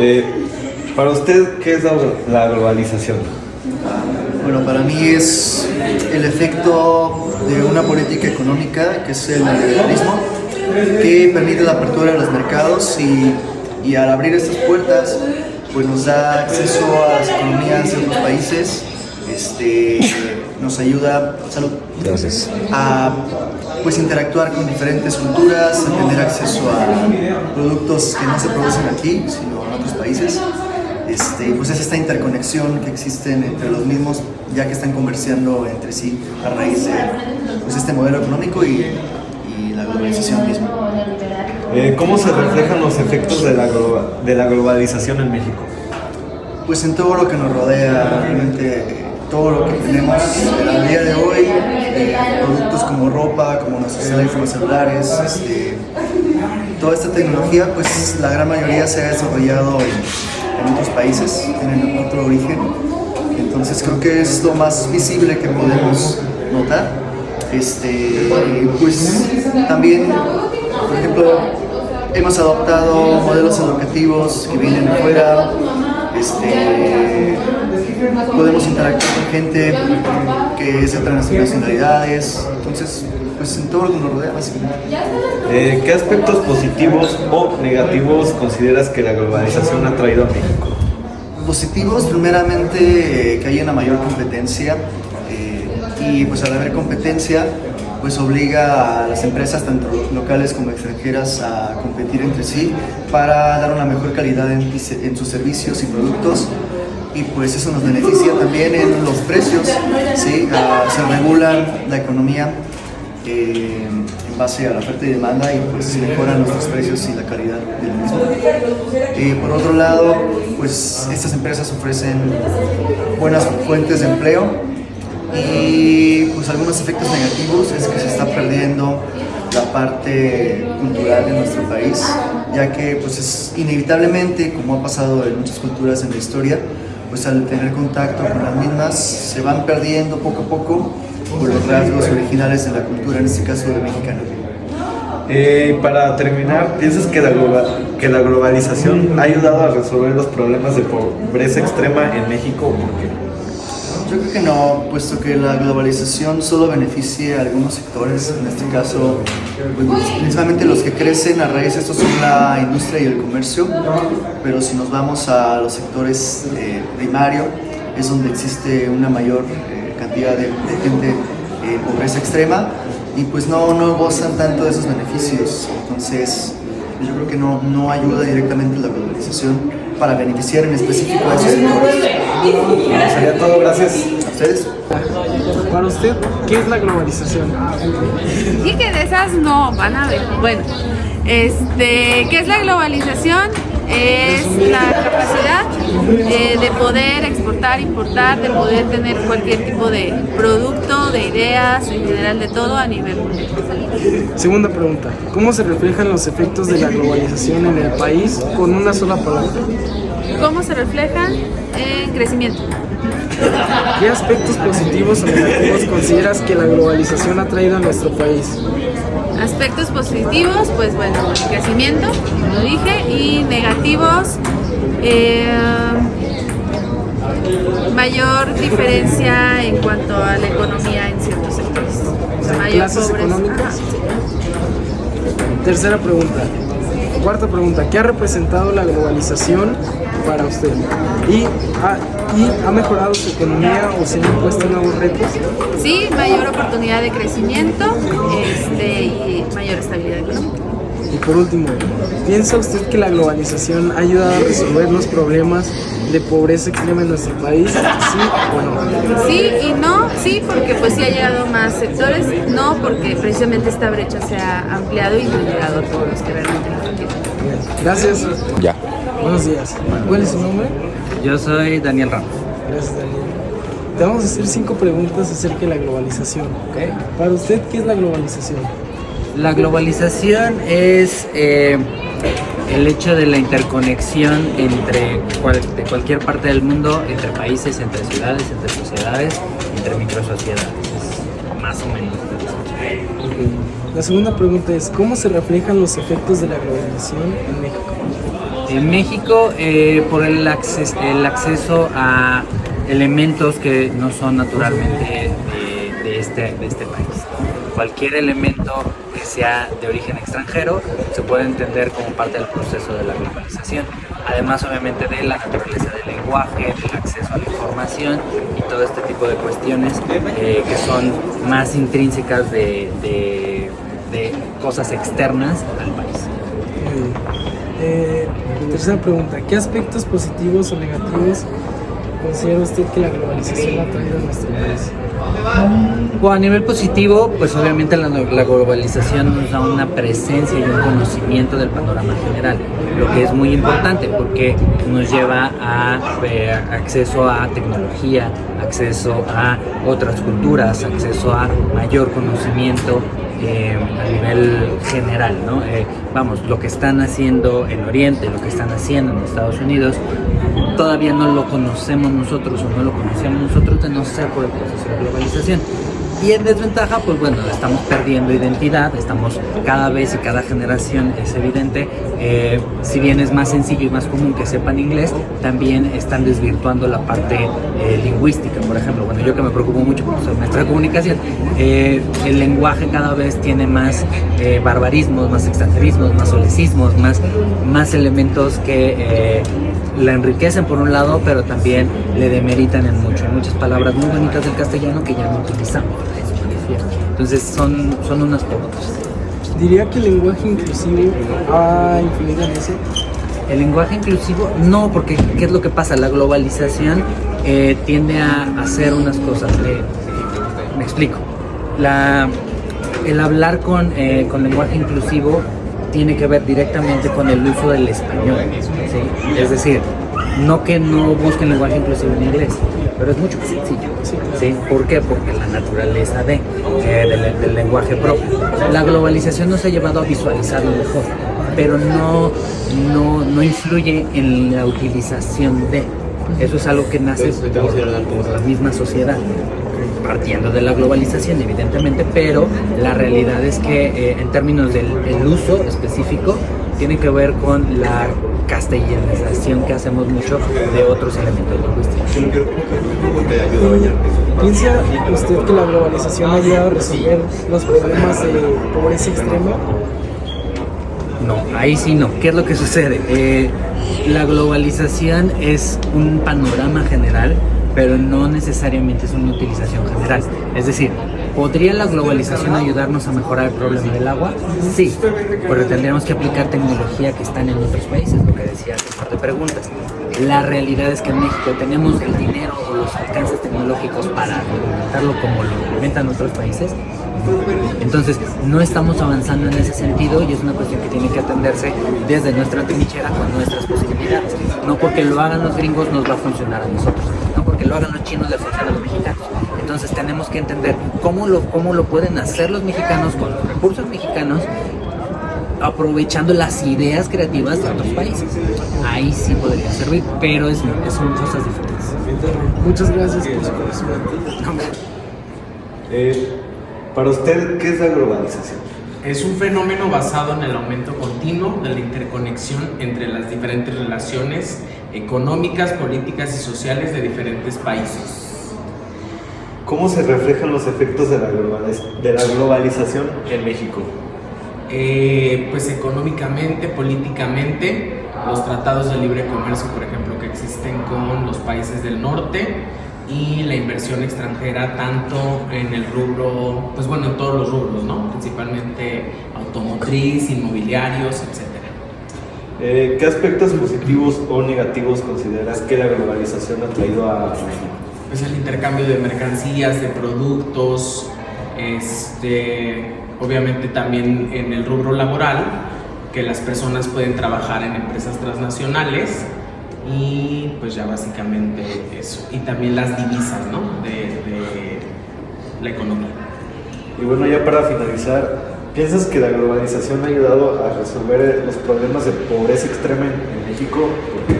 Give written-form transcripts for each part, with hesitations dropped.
Eh, para usted, ¿qué es la globalización? Bueno, para mí es el efecto de una política económica que es el neoliberalismo, que permite la apertura de los mercados y al abrir estas puertas pues nos da acceso a las economías de otros países, nos ayuda, Gracias. a pues interactuar con diferentes culturas, a tener acceso a productos que no se producen aquí, sino en otros países. Pues es esta interconexión que existen entre los mismos, ya que están comerciando entre sí a raíz de pues, este modelo económico y la globalización misma. ¿Cómo se reflejan los efectos de la globalización en México? Pues en todo lo que nos rodea, realmente todo lo que tenemos al día de hoy, productos como ropa, como nuestros teléfonos celulares, toda esta tecnología, pues la gran mayoría se ha desarrollado en otros países, tienen otro origen. Entonces creo que es lo más visible que podemos notar. Pues también, por ejemplo, hemos adoptado modelos educativos que vienen de fuera. Podemos interactuar con gente que es de otras nacionalidades. Entonces, pues en todo lo que nos rodea, básicamente. ¿Qué aspectos positivos o negativos consideras que la globalización ha traído a México? Positivos, primeramente, que haya una mayor competencia y pues al haber competencia pues obliga a las empresas tanto locales como extranjeras a competir entre sí para dar una mejor calidad en sus servicios y productos, y pues eso nos beneficia también en los precios, ¿sí? Se regula la economía en base a la oferta y demanda, y pues se mejoran nuestros precios y la calidad del mismo. Por otro lado, pues estas empresas ofrecen buenas fuentes de empleo, y pues algunos efectos negativos es que se está perdiendo la parte cultural de nuestro país, ya que pues es inevitablemente, como ha pasado en muchas culturas en la historia, pues al tener contacto con las mismas se van perdiendo poco a poco por los rasgos originales de la cultura, en este caso de mexicana. Para terminar, ¿piensas que la globalización ha ayudado a resolver los problemas de pobreza extrema en México? ¿Por qué? Yo creo que no, puesto que la globalización solo beneficia a algunos sectores, en este caso, pues, principalmente los que crecen a raíz de esto son la industria y el comercio, pero si nos vamos a los sectores primario, es donde existe una mayor cantidad de gente en pobreza extrema, y pues no gozan tanto de esos beneficios. Entonces yo creo que no ayuda directamente la globalización para beneficiar en específico a esos sectores. Sería todo, gracias. ¿A ustedes? Para usted, ¿qué es la globalización? Y que de esas no van a ver. Bueno, ¿qué es la globalización? Es la capacidad de poder exportar, importar, de poder tener cualquier tipo de producto, de ideas, en general de todo a nivel mundial. Segunda pregunta, ¿cómo se reflejan los efectos de la globalización en el país con una sola palabra? ¿Cómo se reflejan? En crecimiento. ¿Qué aspectos positivos o negativos consideras que la globalización ha traído a nuestro país? Aspectos positivos, pues bueno, el crecimiento, como lo dije, y negativos, mayor diferencia en cuanto a la economía en ciertos sectores. O sea, mayor ¿Clases pobreza. económicas? Tercera pregunta. Cuarta pregunta, ¿qué ha representado la globalización para usted? ¿Y ha mejorado su economía o se han impuesto nuevos retos? Sí, mayor oportunidad de crecimiento y mayor estabilidad económica. Y por último, ¿piensa usted que la globalización ha ayudado a resolver los problemas de pobreza extrema en nuestro país? ¿Sí o no? Sí y no, sí, porque pues sí ha llegado a más sectores, no porque precisamente esta brecha se ha ampliado y no ha llegado a todos los que realmente lo requieren. Gracias. Ya. Buenos días. ¿Cuál es su nombre? Yo soy Daniel Ramos. Gracias, Daniel. Te vamos a hacer 5 preguntas acerca de la globalización. ¿Okay? Para usted, ¿qué es la globalización? La globalización es el hecho de la interconexión de cualquier parte del mundo, entre países, entre ciudades, entre sociedades, entre microsociedades. Es más o menos. La segunda pregunta es, ¿cómo se reflejan los efectos de la globalización en México? En México, por el acceso a elementos que no son naturalmente de este país. Cualquier elemento que sea de origen extranjero se puede entender como parte del proceso de la globalización. Además, obviamente, de la naturaleza del lenguaje, del acceso a la información y todo este tipo de cuestiones que son más intrínsecas de cosas externas al país. Tercera pregunta, ¿qué aspectos positivos o negativos considera usted que la globalización ha traído a nuestro país? Bueno, a nivel positivo, pues obviamente la globalización nos da una presencia y un conocimiento del panorama general, lo que es muy importante porque nos lleva a acceso a tecnología, acceso a otras culturas, acceso a mayor conocimiento a nivel general, ¿no? Vamos, lo que están haciendo en Oriente, lo que están haciendo en Estados Unidos, todavía no lo conocemos nosotros o no lo conocíamos nosotros de no ser por el proceso de globalización. Y en desventaja, pues bueno, estamos perdiendo identidad, estamos cada vez y cada generación, es evidente, si bien es más sencillo y más común que sepan inglés, también están desvirtuando la parte lingüística. Por ejemplo, bueno, yo que me preocupo mucho porque soy maestra de comunicación, el lenguaje cada vez tiene más barbarismos, más extranjerismos, más solecismos, más elementos que la enriquecen por un lado, pero también le demeritan en mucho. Hay muchas palabras muy bonitas del castellano que ya no utilizamos. Entonces son unas por otras. ¿Diría que el lenguaje inclusivo ha influido en eso? El lenguaje inclusivo, no, porque ¿qué es lo que pasa? La globalización tiende a hacer unas cosas. Me explico. El hablar con lenguaje inclusivo tiene que ver directamente con el uso del español, ¿sí? Es decir, no que no busquen lenguaje inclusivo en inglés, pero es mucho más sencillo, ¿sí? ¿Por qué? Porque la naturaleza del lenguaje propio. La globalización nos ha llevado a visualizarlo mejor, pero no influye en la utilización de. Eso es algo que nace por la misma sociedad, partiendo de la globalización, evidentemente, pero la realidad es que en términos del uso específico, tiene que ver con la castellanización que hacemos mucho de otros elementos lingüísticos. ¿Piensa usted que la globalización ha ayudado a resolver los problemas de pobreza extrema? No, ahí sí no. ¿Qué es lo que sucede? La globalización es un panorama general, pero no necesariamente es una utilización general. Es decir, ¿podría la globalización ayudarnos a mejorar el problema del agua? Sí, pero tendríamos que aplicar tecnología que están en otros países, lo que decía hace un par de preguntas. La realidad es que en México tenemos el dinero o los alcances tecnológicos para implementarlo como lo implementan otros países. Entonces, no estamos avanzando en ese sentido y es una cuestión que tiene que atenderse desde nuestra trinchera con nuestras posibilidades. No porque lo hagan los gringos nos va a funcionar a nosotros, no porque lo hagan los chinos le funciona a los mexicanos. Entonces tenemos que entender cómo lo pueden hacer los mexicanos con los recursos mexicanos, aprovechando las ideas creativas de otros países. Ahí sí podría servir, pero son cosas diferentes. Muchas gracias por su conocimiento. Para usted, ¿qué es la globalización? Es un fenómeno basado en el aumento continuo de la interconexión entre las diferentes relaciones económicas, políticas y sociales de diferentes países. ¿Cómo se reflejan los efectos de la globalización en México? Pues económicamente, políticamente, los tratados de libre comercio, por ejemplo, que existen con los países del norte, y la inversión extranjera tanto en el rubro, pues bueno, en todos los rubros, ¿no? Principalmente automotriz, inmobiliarios, etc. ¿Qué aspectos positivos o negativos consideras que la globalización ha traído a México? Pues el intercambio de mercancías, de productos, obviamente también en el rubro laboral, que las personas pueden trabajar en empresas transnacionales. Y pues ya básicamente eso. Y también las divisas, ¿no? de la economía. Y bueno, ya para finalizar, ¿piensas que la globalización ha ayudado a resolver los problemas de pobreza extrema en México? ¿Por qué?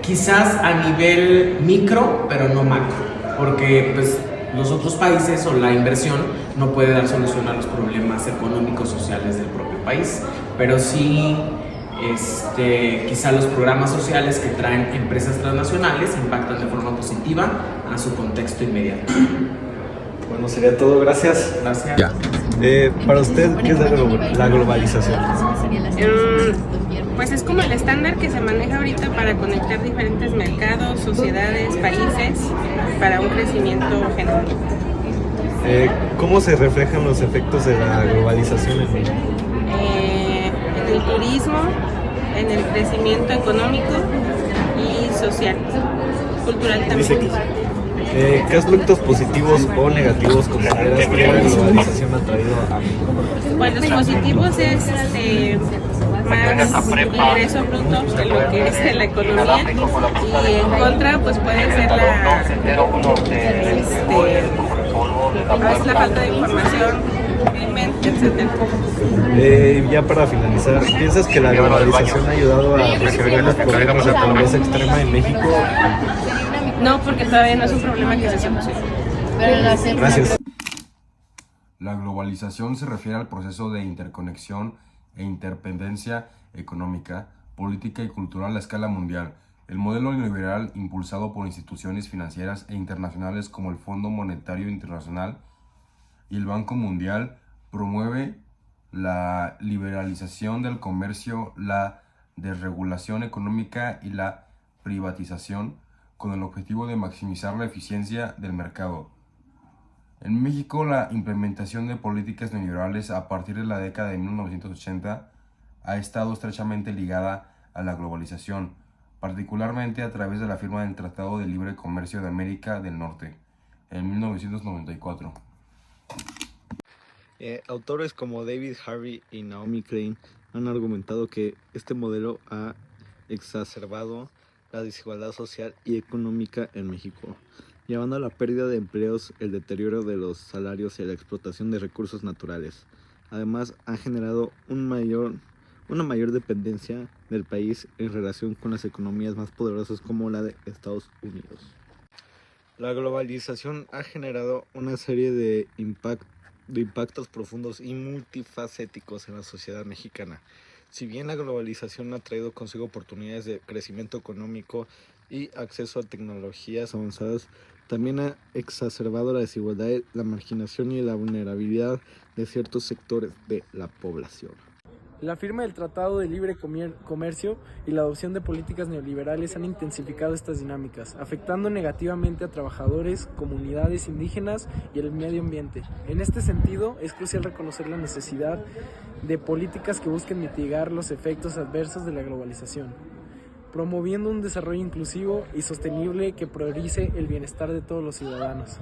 Quizás a nivel micro, pero no macro. Porque pues los otros países o la inversión no puede dar solución a los problemas económicos sociales del propio país. Pero sí Quizá los programas sociales que traen empresas transnacionales impactan de forma positiva a su contexto inmediato. Bueno, sería todo. Gracias. Gracias. Ya. Para usted, ¿qué es la globalización? Pues es como el estándar que se maneja ahorita para conectar diferentes mercados, sociedades, países para un crecimiento genuino. ¿Cómo se reflejan los efectos de la globalización en México? En el turismo, en el crecimiento económico y social, cultural también. ¿Qué aspectos positivos o negativos consideras que la globalización ha traído a México? Pues los positivos es más ingreso bruto de lo que es la economía, y en contra pues puede ser la falta de información, crimen, etc. Ya para finalizar, ¿piensas que la globalización ha ayudado a resolver los problemas de pobreza extrema en México? No, porque todavía no es un problema que se solucione. Gracias. La globalización se refiere al proceso de interconexión e interdependencia económica, política y cultural a escala mundial. El modelo neoliberal, impulsado por instituciones financieras e internacionales como el Fondo Monetario Internacional y el Banco Mundial, promueve la liberalización del comercio, la desregulación económica y la privatización, con el objetivo de maximizar la eficiencia del mercado. En México, la implementación de políticas neoliberales a partir de la década de 1980 ha estado estrechamente ligada a la globalización, particularmente a través de la firma del Tratado de Libre Comercio de América del Norte en 1994. Autores como David Harvey y Naomi Klein han argumentado que este modelo ha exacerbado la desigualdad social y económica en México, llevando a la pérdida de empleos, el deterioro de los salarios y la explotación de recursos naturales. Además, ha generado una mayor dependencia del país en relación con las economías más poderosas como la de Estados Unidos. La globalización ha generado una serie de impactos profundos y multifacéticos en la sociedad mexicana. Si bien la globalización ha traído consigo oportunidades de crecimiento económico y acceso a tecnologías avanzadas, también ha exacerbado la desigualdad, la marginación y la vulnerabilidad de ciertos sectores de la población. La firma del Tratado de Libre Comercio y la adopción de políticas neoliberales han intensificado estas dinámicas, afectando negativamente a trabajadores, comunidades indígenas y el medio ambiente. En este sentido, es crucial reconocer la necesidad de políticas que busquen mitigar los efectos adversos de la globalización, promoviendo un desarrollo inclusivo y sostenible que priorice el bienestar de todos los ciudadanos.